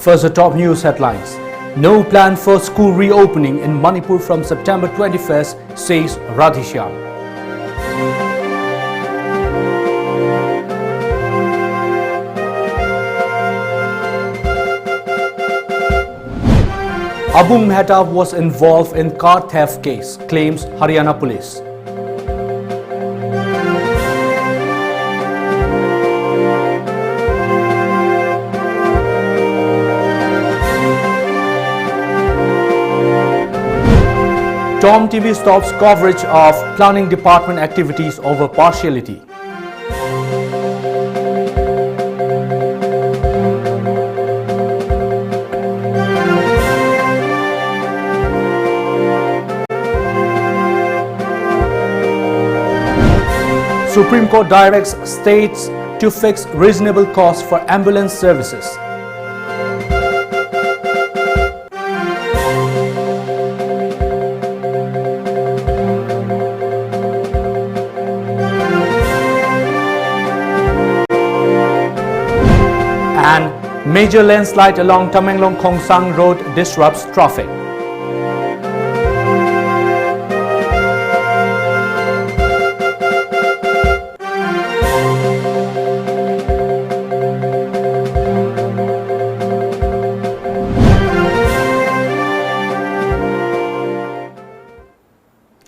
First, the top news headlines. No plan for school reopening in Manipur from September 21st, says Radhishyam. Abung Mehta was involved in car theft case, claims Haryana police. Tom TV stops coverage of planning department activities over partiality. Supreme Court directs states to fix reasonable costs for ambulance services. And major landslide along Tamenglong-Khongsang Road disrupts traffic.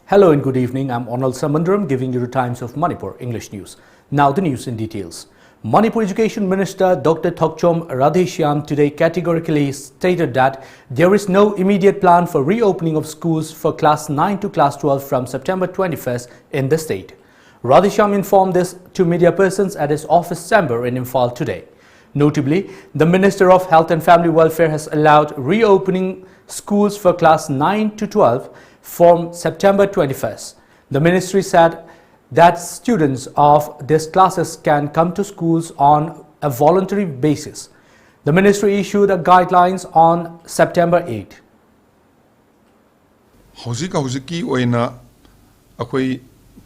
Hello and good evening. I'm ONEL SHAMBANDURAM giving you the Times of Manipur English News. Now the news in details. Manipur Education Minister Dr. Thokchom Radhishyam today categorically stated that there is no immediate plan for reopening of schools for class 9 to class 12 from September 21st in the state. Radhishyam informed this to media persons at his office chamber in Imphal today. Notably, the Minister of Health and Family Welfare has allowed reopening schools for class 9 to 12 from September 21st. The ministry said that students of these classes can come to schools on a voluntary basis. The ministry issued a guidelines on September 8. Hojiki oina akoi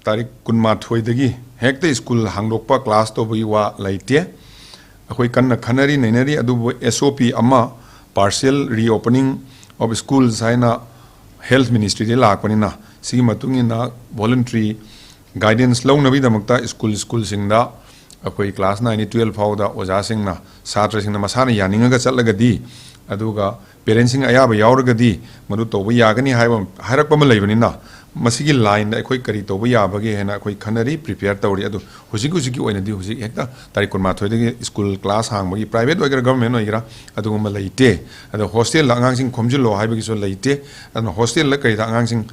tarik kunma thoidagi hekte school hangdokpa class to buiwa laite akoi kanna khanari nainari adu SOP ama partial reopening of schools haina Health Ministry de lakpanina sigi matungina voluntary guidance launnabi damakta school singda akoi class 9 12 fauda oja singna satra singna masana yaninga chatlagadi aduga parents sing ayaba yauragadi madu toba yagani hairakpa ma leibanina masigi line da akoi kari toba yabage hena akoi khanari prepare tawri adu hujiki oina di hujik hekta tarik kunma thoidagi school class hangbagi private oigra government oigra adu ma leite adu hostel la angang sing khomjilo haibagi so leite adu hostel la kai da angang sing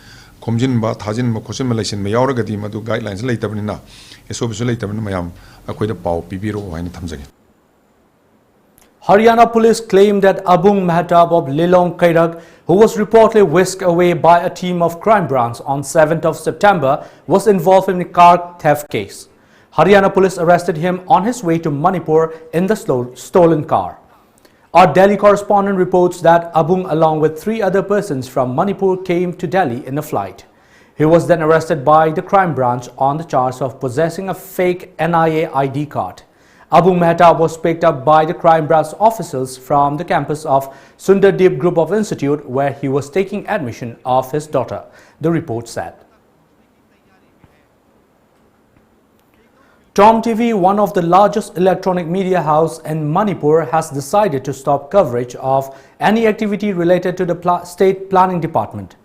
khomjin ba thajin ma khosin ma leisin ma yauragadi madu guidelines leitabnina eso biso leitabna mayam akoi da pau pibiro haina thamjage. Haryana police claimed that Abung Mehta of Lilong Kairak, who was reportedly whisked away by a team of crime branch on 7th of September, was involved in a car theft case. Haryana police arrested him on his way to Manipur in the stolen car. Our Delhi correspondent reports that Abung, along with 3 other persons from Manipur, came to Delhi in a flight. He was then arrested by the crime branch on the charge of possessing a fake NIA ID card. Abung Mehta was picked up by the crime branch officers from the campus of Sundardeep Group of Institute, where he was taking admission of his daughter, the report said. Tom TV, one of the largest electronic media house in Manipur, has decided to stop coverage of any activity related to the state planning department.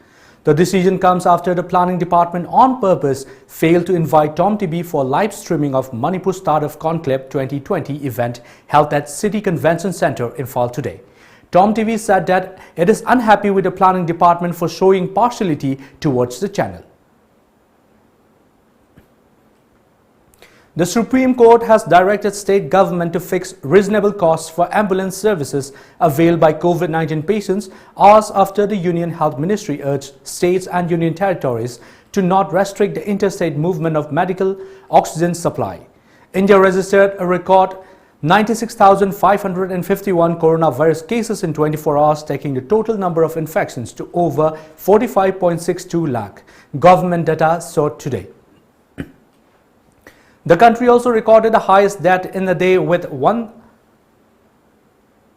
The decision comes after the planning department on purpose failed to invite Tom TV for live streaming of Manipur Start of Conclave 2020 event held at City Convention Center in Imphal today. Tom TV said that it is unhappy with the planning department for showing partiality towards the channel. The Supreme Court has directed state government to fix reasonable costs for ambulance services availed by COVID-19 patients hours after the Union Health Ministry urged states and union territories to not restrict the interstate movement of medical oxygen supply. India registered a record 96,551 coronavirus cases in 24 hours, taking the total number of infections to over 45.62 lakh. Government data showed today. The country also recorded the highest death in a day with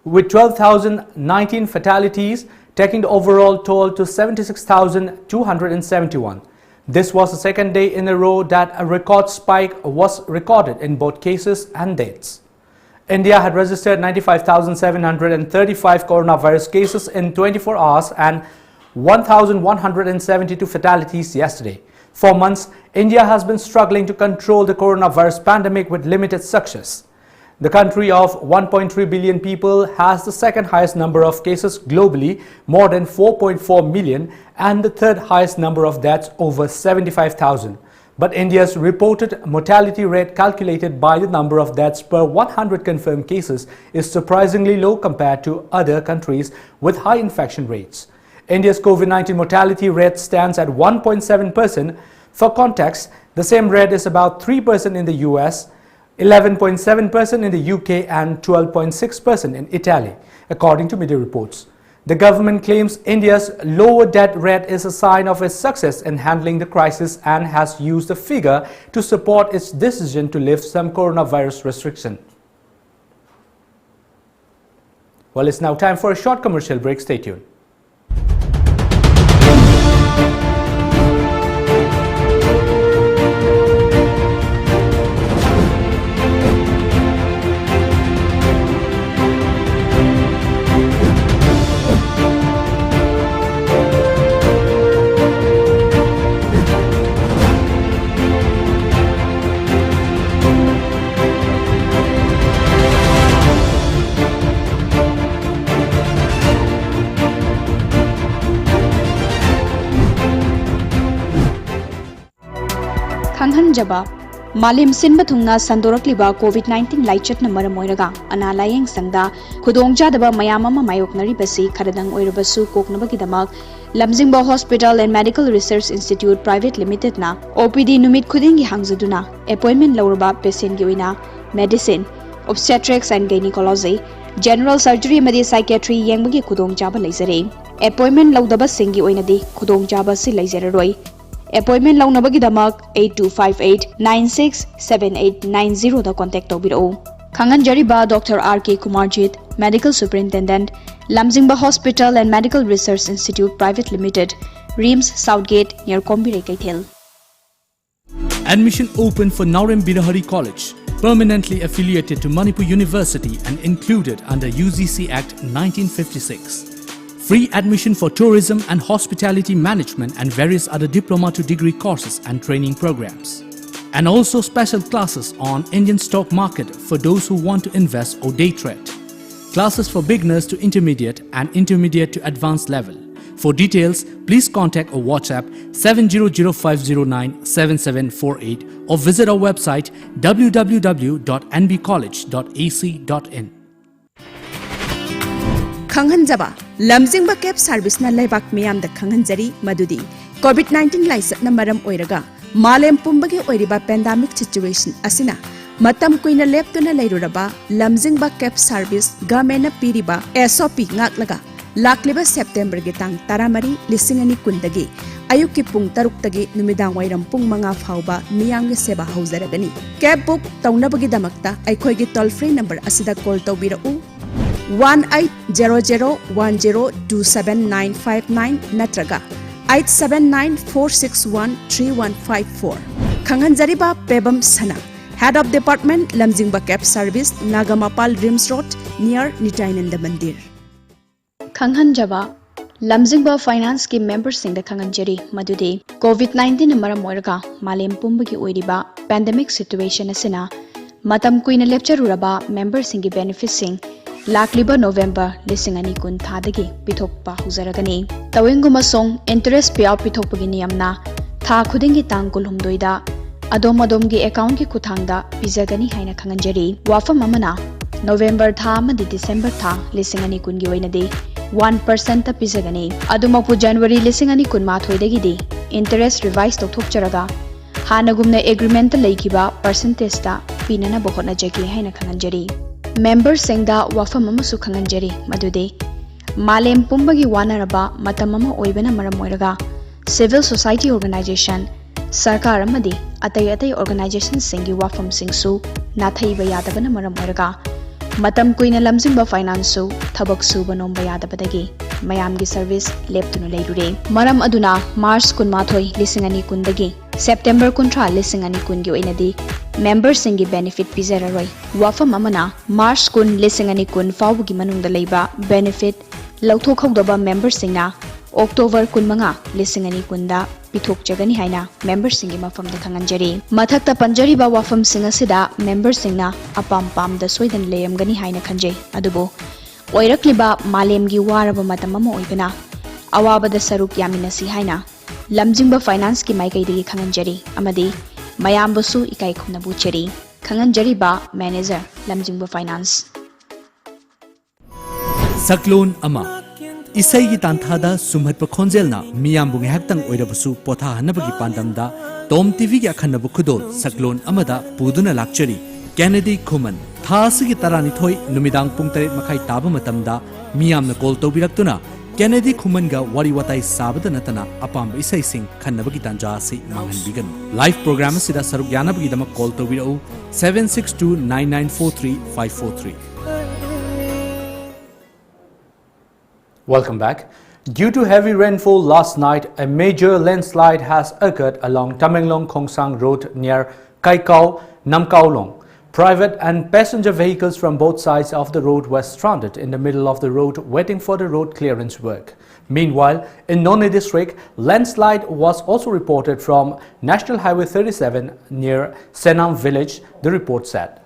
with 12,019 fatalities, taking the overall toll to 76,271. This was the second day in a row that a record spike was recorded in both cases and deaths. India had registered 95,735 coronavirus cases in 24 hours and 1,172 fatalities yesterday. For months, India has been struggling to control the coronavirus pandemic with limited success. The country of 1.3 billion people has the second highest number of cases globally, more than 4.4 million, and the third highest number of deaths, over 75,000. But India's reported mortality rate calculated by the number of deaths per 100 confirmed cases is surprisingly low compared to other countries with high infection rates. India's COVID-19 mortality rate stands at 1.7%. For context, the same rate is about 3% in the US, 11.7% in the UK and 12.6% in Italy, according to media reports. The government claims India's lower death rate is a sign of its success in handling the crisis and has used the figure to support its decision to lift some coronavirus restrictions. Well, it's now time for a short commercial break. Stay tuned. खंगहनजबा मालेम सिनबा थुंगना संदोरकलिबा कोविड-19 लाइचटना मरम ओइरगा अना लायेंग संगदा खुदोंगजादबा मयाम अमा मायोकनरिबसी खरदंग ओइरबसु कोकनबगिदमक Lamjingba hospital and medical research institute private limited ना ओपीडी नुमित खुदिंगी हांगजदुना अपॉइंटमेंट लौरबा पेशेंट की ओइना medicine obstetrics and gynaecology general surgery मदि साइकेट्री येंगबगी खुदोंगजाबा लेजरे अपॉइंटमेंट लौदबा सिंगी ओइनदी खुदोंगजाबा सि लेजररोय अपॉइंटमेंट लौनबगिदमक 8258967890 दा कांटेक्ट तौबिरो खंगनजरिबा doctor R K. Kumarjit medical superintendent Lamjingba hospital and medical research institute private limited RIMS south gate near Kombirei Keithel Admission open for Naurem Birahari College, permanently affiliated to Manipur University and included under UGC Act 1956. Free admission for tourism and hospitality management and various other diploma to degree courses and training programs. And also special classes on Indian stock market for those who want to invest or day trade. Classes for beginners to intermediate and intermediate to advanced level. For details, please contact or WhatsApp 7005097748 or visit our website www.nbcollege.ac.in. खंगहनजबा Lamjingba cab service ना लेबाक मियाम the खंगहनजरी मदुदी कोविड-19 लाइसट ना मरम ओइरगा मालेम पुंबगे ओइरिबा pandemic situation असिना मतम कुइना लेप्तुना लेरुरबा लमजिंगबा कैब सर्विस गवर्नमेंट पीरिबा एसओपी ngakलागा लाक्लिबा सेप्टेम्बर गे तांग 13 2020 दगी अयुक्की पुंग 3 तगी नुमिदांग वाइरम पुंग 5 फाउबा मियांगे सेवा हौजरगनी कैब बुक तौनबगी दमक्ता अखोयगी टोल फ्री नंबर असिदा कॉल तौबिरउ 1800102795 नत्रगा 8794613154 खंगहनजरिबा Pebam Sana head of department Lamjingba cab service नागामापाल रिम्स रोड नियर निटाइनंद मंदिर खंगहनजबा लमजिंगबा फाइनेंस की मेंबर सिंह द खंगहनजरी मदुदे कोविड-19 मरम ओइरगा मालेम पुंबगी ओइरिबा पेंडेमिक सिचुएशन असिना मतम कुइना लेपचरुरबा मेंबर सिंह की बेनिफिट सिंह लाक्लिबा नवंबर 2020 थादगी पिथोकपा हुजरगनी तविंगुमसोंग इंटरेस्ट पेआउट पिथोकपगी नियमना था खुदिंगी तांग कुलहुमदोइदा अदोम अदोमगी अकाउंट की खुथांगदा पिजगनी हाइना खंगहनजरी वाफम अमना नवंबर था अमदि दिसंबर था 2020 गी ओइनदे 1% पिजगनी अदुमपु जनवरी 2020 दगिदी इंटरेस्ट रिवाइज तौथोकचरगा हानगुमना एग्रीमेंट लेखिबा परसेंटेज ता पिनना बहोना जगी हाइना खंगहनजरी मेंबर सिंगदा वाफम अमसु खंगहनजरी मदुदे मालेम पुंबगी वानरबा मतम अमा ओइबना मरम ओइरगा सिविल सोसाइटी ऑर्गेनाइजेशन सरकार अमदी अतै अतै ऑर्गेनाइजेशन सिंगी वाफम सिंगसु नाथैबा यादबना मरम ओइरगा matam kuina lamjingba finance su thabak suba nomba yadabadagi mayam gi service leptunu leirure maram aduna March 13 lisingani kundagi September 13 lisingani kungi oinadi members singi benefit pizararoi wafam amana March 10 lisingani kun fawgi manungda leiba benefit lauthokhodaba members singna October 15 lisingani kunda pithok jagani haina members singi mafam da khanganjari mathakta panjari ba wafam singa sida members singna apam pam da soidan leyamgani haina khanjai adubo oirakliba malem gi waraba matamama oibana awaba da saruk yaminasi haina lamjingba finance ki maikai digi khanganjari amadi mayambasu ikai khumna bucheri khanganjari ba manager lamjingba finance Saklon ama Isai gi tanthada sumhatpa khonjelna miyambu nghaktang oirabusu potha hanabagi pandamda Tom TV gi akhannabu khudol saklon amada puduna lakchari Kennedy Khuman thasigi tarani thoi numidang pung 3 makhai taba matamda miyamna call tobiraktuna Kennedy Khuman ga wari watai sabada natana apamba isai sing khannabagi tanja si manghan bigan live program sida saruk yanabagi dama call tobirau 7629943543 Welcome back. Due to heavy rainfall last night, a major landslide has occurred along Tamenglong Khongsang Road near Kaikau, Namkaolong. Private and passenger vehicles from both sides of the road were stranded in the middle of the road waiting for the road clearance work. Meanwhile, in None district, landslide was also reported from National Highway 37 near Senam village, the report said.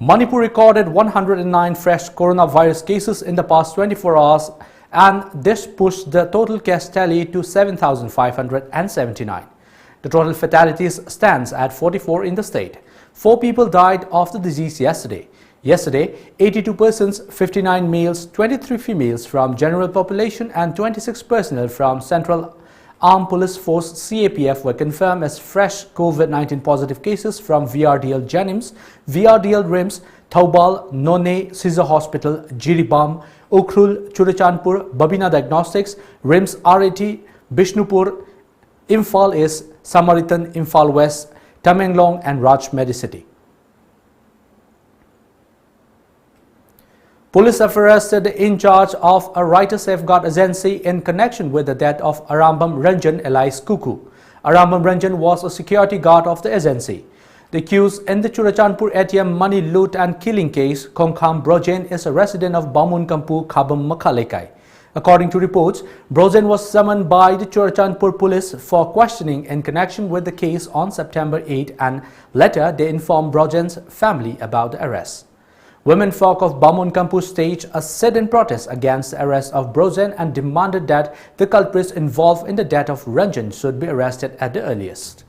Manipur recorded 109 fresh coronavirus cases in the past 24 hours, and this pushed the total case tally to 7,579. The total fatalities stands at 44 in the state. 4 people died of the disease yesterday. Yesterday, 82 persons, 59 males, 23 females from general population and 26 personnel from Central Armed Police Force CAPF were confirmed as fresh COVID-19 positive cases from VRDL Janims, VRDL RIMS, Taubal, None, Caesar Hospital, Jiribam, Ukhrul, Churachandpur, Babina Diagnostics, RIMS RAT, Bishnupur, Imphal East, Samaritan, Imphal West, Tamenglong and Raj Medicity. Police have arrested the in charge of a writer safeguard agency in connection with the death of Arambam Ranjan alias Kuku. Arambam Ranjan was a security guard of the agency. The accused in the Churachandpur ATM money loot and killing case, Kongkham Brojen, is a resident of Bamun Kampu, Khabam Makhalekai. According to reports, Brojen was summoned by the Churachandpur police for questioning in connection with the case on September 8, and later they informed Brojen's family about the arrest. Women folk of Bamun Kampu staged a sit-in protest against the arrest of Brojen and demanded that the culprits involved in the death of Ranjan should be arrested at the earliest.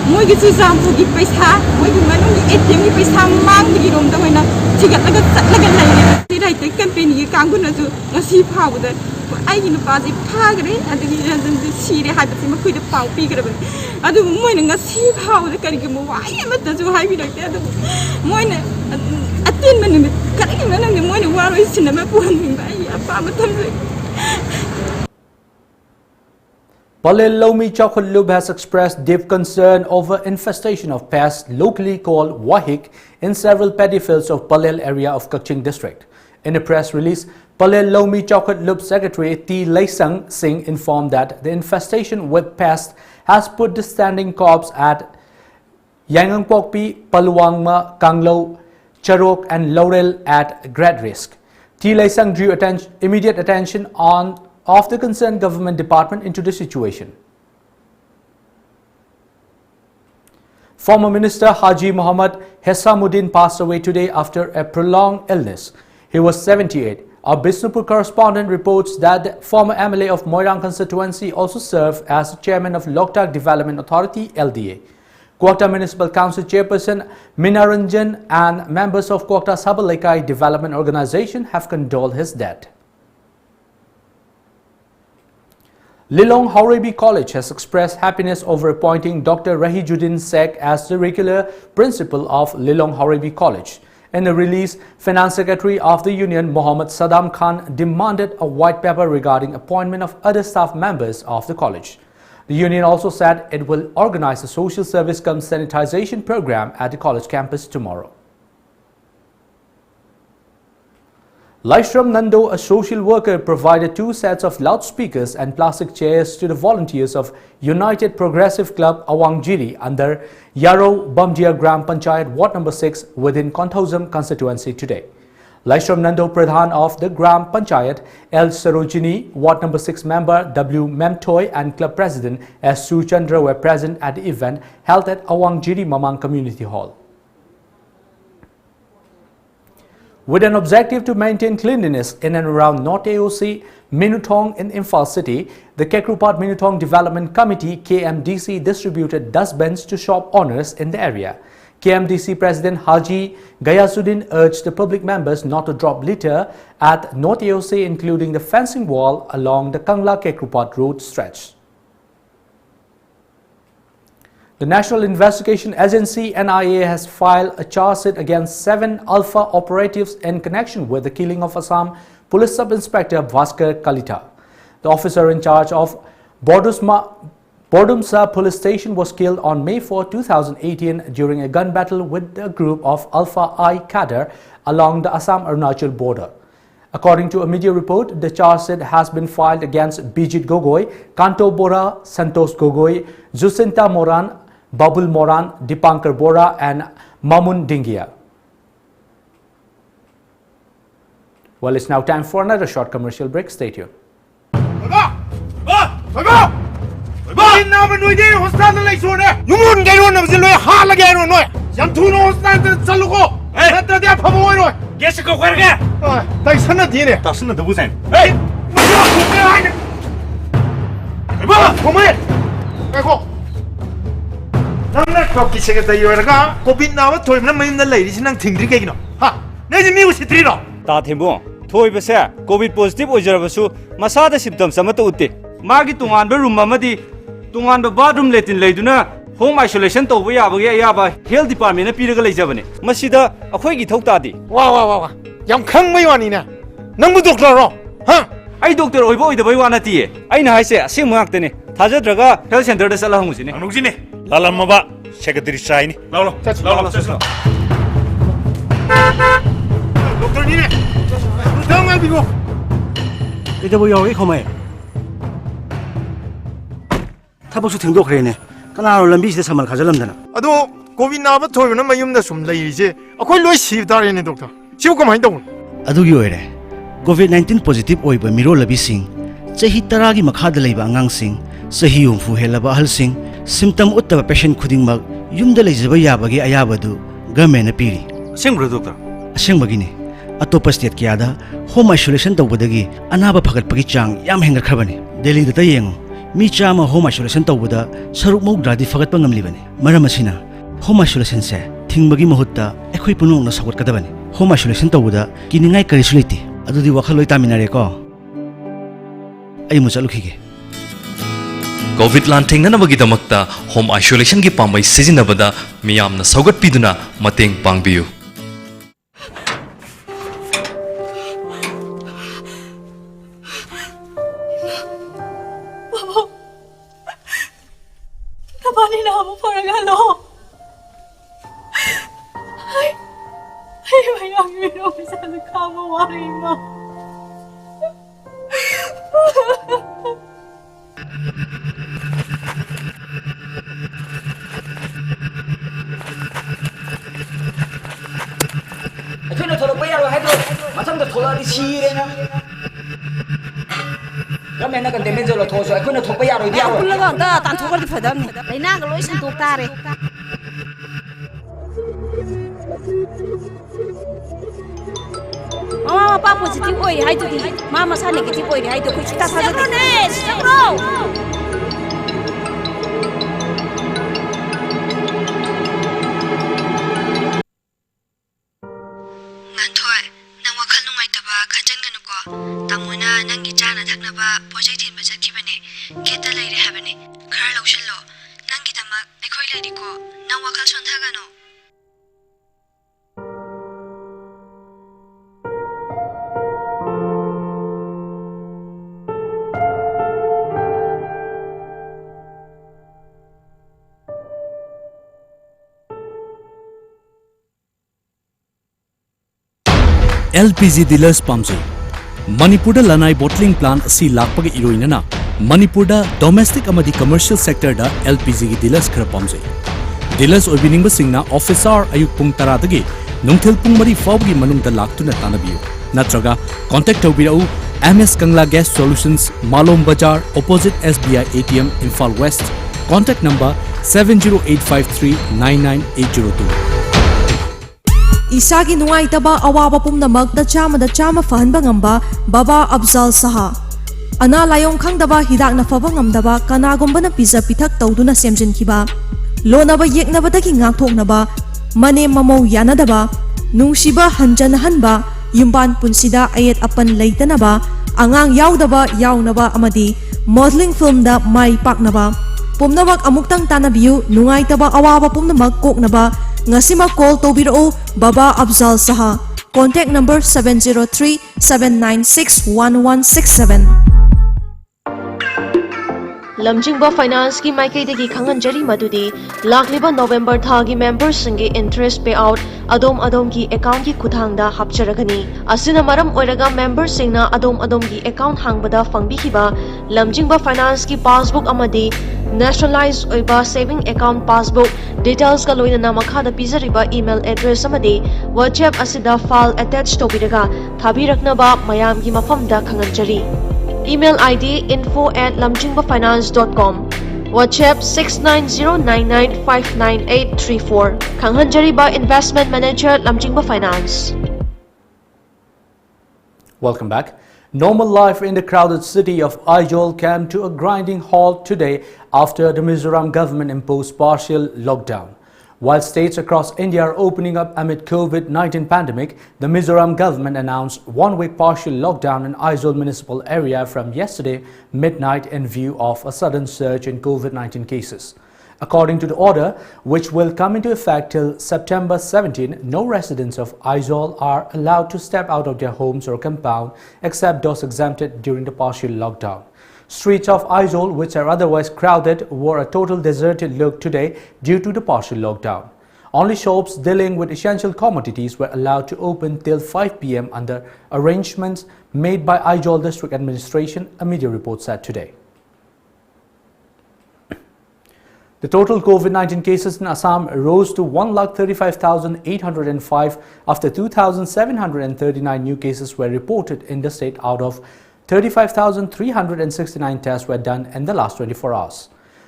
Moigi susam pugi paisa, moigi manung ATM gi paisa mang gi rom da hoina tigat laga sat laga lai ni rai te campaign gi kanggu na ju ngasi phau da ai gi pa ji pha gre adigi ranjan ji sire hai ba ma khoi da pau pi gre ba adu moi na ngasi phau da kari gi mo wai ma da ju hai bi da te adu moi na atin man ni kari gi manung ni moi na waro sin na ma puan ni ba ai apa ma tham re. Palel Lomi Chocolate Lube has expressed deep concern over infestation of pests locally called wahik in several paddy fields of Palel area of Kaching district. In a press release, Palel Lomi Chocolate Lube Secretary T. Laisang Singh informed that the infestation with pests has put the standing crops at Yangangpokpi, Paluangma, Kanglo, Charok and Laurel at great risk. T. Laisang drew immediate attention of the concerned government department into the situation. Former Minister Haji Muhammad Hessamuddin passed away today after a prolonged illness. He was 78. Our Bisnupur correspondent reports that the former MLA of Moirang constituency also served as chairman of Loktak Development Authority LDA. Kuokta Municipal Council Chairperson Minaranjan and members of Kuokta Sabalekai Development Organization have condoled his death. Lilong Haurabi College has expressed happiness over appointing Dr. Rahijuddin Sek as the regular principal of Lilong Haurabi College. In a release, Finance Secretary of the Union, Mohammad Saddam Khan, demanded a white paper regarding appointment of other staff members of the college. The union also said it will organize a social service cum sanitization program at the college campus tomorrow. Laishram Nando, a social worker, provided 2 sets of loudspeakers and plastic chairs to the volunteers of United Progressive Club Awangjiri under Yaro Bamjia Gram Panchayat Ward number 6 within Konthozam constituency today. Laishram Nando, Pradhan of the Gram Panchayat, L. Sarojini, Ward number 6 member W. Memtoy and Club President S. Suchandra were present at the event held at Awangjiri Mamang Community Hall. With an objective to maintain cleanliness in and around North AOC, Minutong in Imphal City, the Kekrupat Minutong Development Committee KMDC distributed dustbins to shop owners in the area. KMDC President Haji Gayasuddin urged the public members not to drop litter at North AOC, including the fencing wall along the Kangla Kekrupat road stretch. The National Investigation Agency NIA has filed a charge sheet against 7 Alpha operatives in connection with the killing of Assam Police Sub-Inspector Bhaskar Kalita. The officer in charge of Bordumsa Police Station was killed on May 4, 2018 during a gun battle with a group of Alpha I cadre along the Assam-Arunachal border. According to a media report, the charge sheet has been filed against Bijit Gogoi, Kanto Bora, Santos Gogoi, Jacinta Moran, Babul Moran, Dipankar Bora and Mamun Dingia. Well, it's now time for another short commercial break. Stay tuned. Nang kopi secretary yoraga COVID na thoi na mayum na lady sinang thingri ke gino ha nei mi usitri ro ta thimbo thoi bese COVID positive ojarabasu masada symptoms amata utte magi tungan ba room amadi tungan ba bathroom letin leiduna home isolation to ya ba health department na piraga leijabane masida akhoi gi thok ta di wa yam khang mai wani na nang bu doctor ro ha ai doctor oibo oida bai wana ti ai na haise asing mangak tene thajadraga health center da sala hungusine anujine lalam maba secretary sai ni lao doctor ni ne dang ngal bigo ida bo yawi khomai thabaksu thengdokre ne kana lambi sida samal khajalam dana ado covid na ba thoi na mayum da sum lai je akoi loi si dare ne doctor siu kamai dong adugi oire covid-19 positive oiba miro labi sing chahi taragi makhada leiba angang sing sahi umfu helaba ahal sing symptom uttaba patient khuding mag yumda leijaba yabagi ayabadu government na piri sembro doctor asembagi ne atopa state kyada home isolation tawbadagi anaba phagat pagi chang yam hengar khabani delhi da tayengo mi chama home isolation tawbada saruk maudradi phagat pangamli bani maram asina home isolation se thingbagi mahutta ekhoi punong na sagot kadabani home isolation tawbada kiningai karisuliti adudi wakhaloi taminare ko ai muchalukhige COVID lanting na nabagidamagta home isolation gi pambai sizinabada miyamna saugat piduna mateng pangbiyu. Kabali na ako paragalo. Ay mayang yun sa nagkamawari mo. ꯑꯩꯈꯣꯏꯅ ꯊꯣꯛꯂꯛꯄ ꯌꯥꯔꯣꯏ ꯍꯥꯏꯗ꯭ꯔꯣ ꯃꯊꯪꯗ ꯊꯣꯛꯂꯛꯑꯗꯤ ꯁꯤꯔꯦꯅ ꯒꯃꯦꯟꯅ containment zone ꯂꯧꯊꯣꯛꯑꯁꯨ ꯑꯩꯈꯣꯏꯅ ꯊꯣꯛꯄ ꯌꯥꯔꯣꯏꯗꯤ ꯌꯥꯔꯣꯏ ꯄꯨꯜꯂꯒ ꯑꯝꯇ ꯇꯥꯟꯊꯣꯛꯈ꯭ꯔꯗꯤ ꯐꯗꯝꯅꯤ ꯂꯩꯅꯥꯒ ꯂꯣꯏ ꯁꯟꯗꯣꯛ ꯇꯥꯔꯦ ꯃꯃꯥ ꯃꯄꯥ ꯄꯣꯖꯤꯇꯤꯚ ꯑꯣꯏꯔꯦ ꯍꯥꯏꯗꯨꯗꯤ ꯃꯥ ꯃꯁꯥ ꯅꯦꯒꯦꯇꯤꯚ ꯑꯣꯏꯔꯦ ꯍꯥꯏꯗꯣ ꯑꯩꯈꯣꯏ ꯁꯨꯡꯊꯥ ꯊꯥꯖꯗꯦ ꯆꯪꯈ꯭ꯔꯣ ꯇꯥꯃꯣꯅ ꯅꯪꯒꯤ ꯆꯥꯅ ꯊꯛꯅꯕ ꯄꯣꯠꯆꯩ ꯊꯤꯟꯕ ꯆꯠꯈꯤꯕꯅꯦ gate laire habani khar lawshalo nangi damak ekhoi lairi ko nang wakhal sontagano LPG dealers pamjai Manipur lanai bottling plant asi lakpaga iroinana Manipur domestic amadi commercial sector da LPG gi dealers khara pamjai dealers oibiningba singna officer ayuk pung 10 dagi nungthil pung 3 fawgi manungda laktuna tanabiyu natraga contact tawbirau MS Kangla Gas Solutions Malom Bazaar opposite SBI ATM Imphal West contact number 7085399802 Isagi nuaitaba awaba pumnamak da chama fahanba ngamba Baba Abzal Saha Ana layong khangdaba hidak na faba ngamdaba kanagomba na pizza pithak tawduna semjin khiba lonaba yeknaba dagi ngakthoknaba mane mamau yanadaba nungsiba hanjan hanba yumban punsida ayet apan leitanaba angang yaudaba yaunaba amadi modeling film da mai paknaba pumnamak amuktang tanabiu nuaitaba awaba pumnamak koknaba Ngasima call tobiro Baba Abzal Saha. Contact number 703-796-1167. Lamjingba Finance ki Maikei degi khanganjari madudi lakliba November thagi members singi interest payout adom ki account ki kuthangda hapcharagani asina maram oiraga members singna adom ki account hangbada fangbikhiba Lamjingba Finance ki passbook amadi nationalized oiba saving account passbook details ka loina namakha da pizariba email address amadi WhatsApp asida file attached tobiraga thabiraknaba mayam gi mafamda khanganjari Email ID info@lamjingbafinance.com WhatsApp 6909959834 Kanghanjari ba Investment Manager Lamjingba Finance. Welcome back. Normal life in the crowded city of Aizawl came to a grinding halt today after the Mizoram government imposed partial lockdown. While states across India are opening up amid COVID-19 pandemic, the Mizoram government announced one-week partial lockdown in Aizawl municipal area from yesterday midnight in view of a sudden surge in COVID-19 cases. According to the order, which will come into effect till September 17, no residents of Aizawl are allowed to step out of their homes or compound except those exempted during the partial lockdown. Streets of Aizawl, which are otherwise crowded, wore a total deserted look today due to the partial lockdown. Only shops dealing with essential commodities were allowed to open till 5 p.m. under arrangements made by Aizawl District Administration, a media report said today. The total COVID-19 cases in Assam rose to 1,35,805 after 2,739 new cases were reported in the state out of 35,369 tests were done in the last 24 hours.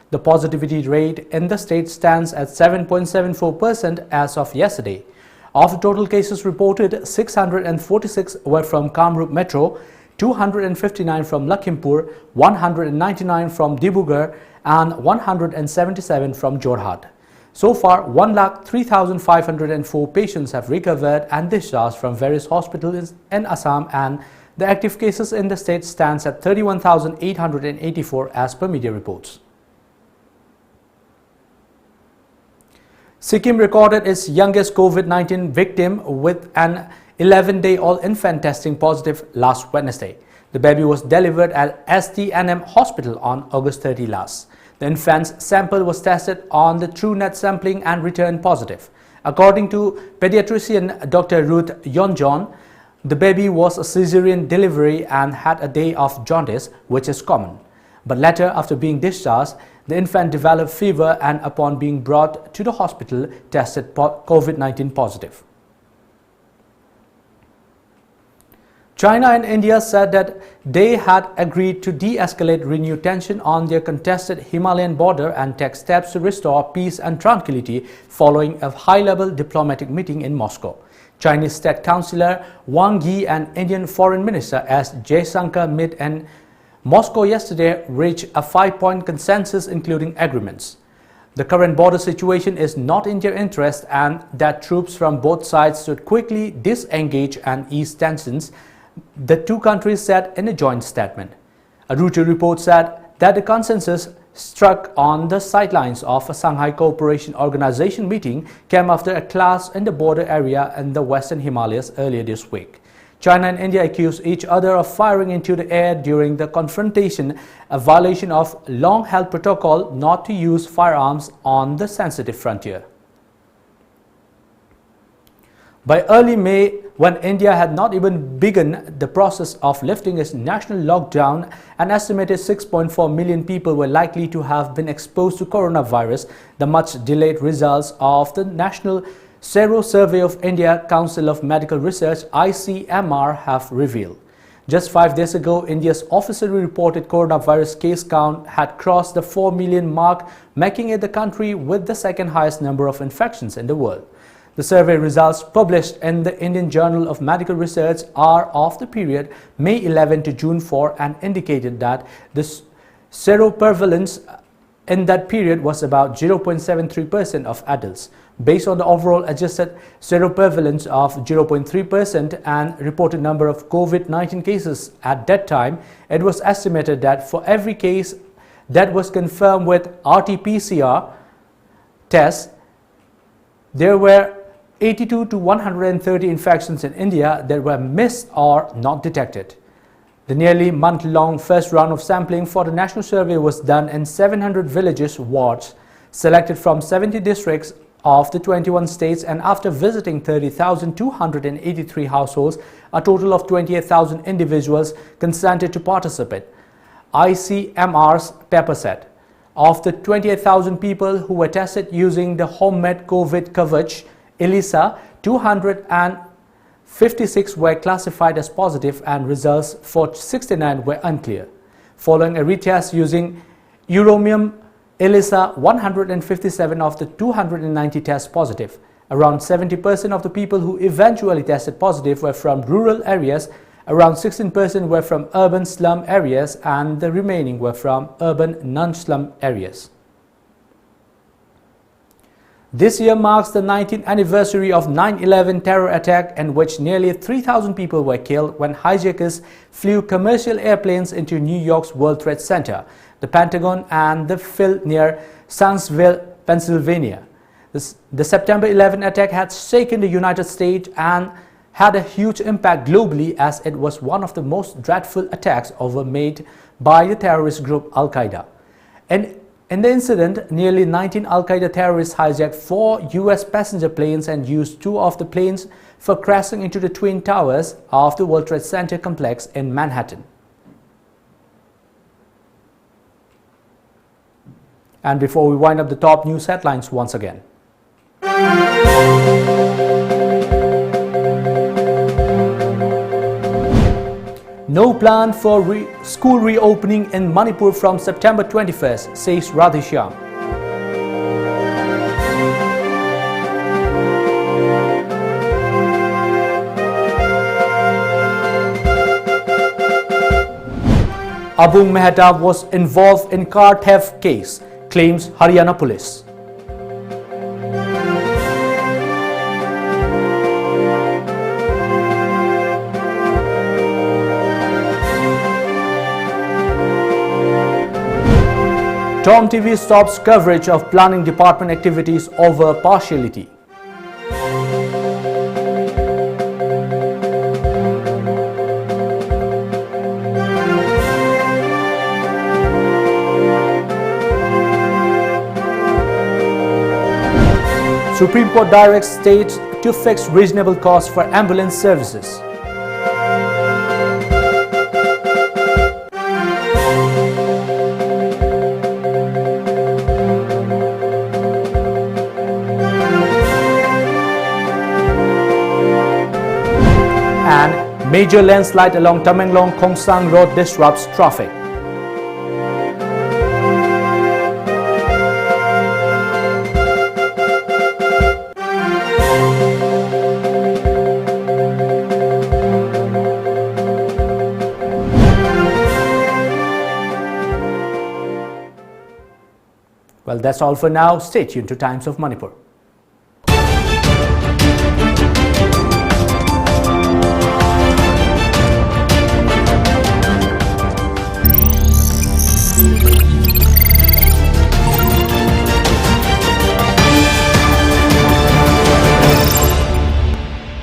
The positivity rate in the state stands at 7.74% as of yesterday. Of the total cases reported, 646 were from Kamrup Metro, 259 from Lakhimpur, 199 from Dibrugarh and 177 from Jorhat. So far, 1,03,504 patients have recovered and discharged from various hospitals in Assam, and the active cases in the state stands at 31,884 as per media reports. Sikkim recorded its youngest COVID-19 victim with an 11-day-old infant testing positive last Wednesday. The baby was delivered at STNM Hospital on August 30 last. The infant's sample was tested on the TrueNet sampling and returned positive. According to pediatrician Dr. Ruth Yonjon, the baby was a cesarean delivery and had a day of jaundice, which is common. But later, after being discharged, the infant developed fever and upon being brought to the hospital, tested COVID-19 positive. China and India said that they had agreed to de-escalate renewed tension on their contested Himalayan border and take steps to restore peace and tranquility following a high-level diplomatic meeting in Moscow. Chinese State Councillor Wang Yi and Indian Foreign Minister S. Jaishankar met in Moscow yesterday reached a 5-point consensus including agreements. The current border situation is not in their interest and that troops from both sides should quickly disengage and ease tensions, the two countries said in a joint statement. A Reuters report said that the consensus struck on the sidelines of a Shanghai Cooperation Organization meeting came after a clash in the border area in the Western Himalayas earlier this week. China and India accused each other of firing into the air during the confrontation, a violation of long-held protocol not to use firearms on the sensitive frontier. By early May, when India had not even begun the process of lifting its national lockdown, an estimated 6.4 million people were likely to have been exposed to coronavirus, the much-delayed results of the National Sero Survey of India Council of Medical Research (ICMR) have revealed. Just 5 days ago, India's officially reported coronavirus case count had crossed the 4 million mark, making it the country with the second highest number of infections in the world. The survey results published in the Indian Journal of Medical Research are of the period May 11 to June 4 and indicated that the seroprevalence in that period was about 0.73% of adults. Based on the overall adjusted seroprevalence of 0.3% and reported number of COVID-19 cases at that time, it was estimated that for every case that was confirmed with RT-PCR tests, there were 82 to 130 infections in India that were missed or not detected. The nearly month-long first round of sampling for the national survey was done in 700 villages wards selected from 70 districts of the 21 states, and after visiting 30,283 households, a total of 28,000 individuals consented to participate. ICMR's paper said, of the 28,000 people who were tested using the homemade COVID Kavach, ELISA, 256 were classified as positive and results for 69 were unclear. Following a retest using Euromium ELISA, 157 of the 290 tests positive. Around 70% of the people who eventually tested positive were from rural areas, around 16% were from urban slum areas, and the remaining were from urban non-slum areas. This year marks the 19th anniversary of 9/11 terror attack in which nearly 3,000 people were killed when hijackers flew commercial airplanes into New York's World Trade Center, the Pentagon, and the field near Shanksville, Pennsylvania. The September 11 attack had shaken the United States and had a huge impact globally, as it was one of the most dreadful attacks ever made by the terrorist group Al-Qaeda. In the incident, nearly 19 Al-Qaeda terrorists hijacked 4 US passenger planes and used 2 of the planes for crashing into the Twin Towers of the World Trade Center complex in Manhattan. And before we wind up the top news headlines once again. No plan for school reopening in Manipur from September 21st, says Radheshyam. Abung Mehtab was involved in car theft case, claims Haryana police. Tom TV stops coverage of planning department activities over partiality. Supreme Court directs states to fix reasonable costs for ambulance services. And major landslide along Tamenglong-Khongsang Road disrupts traffic. Well, that's all for now. Stay tuned to Times of Manipur.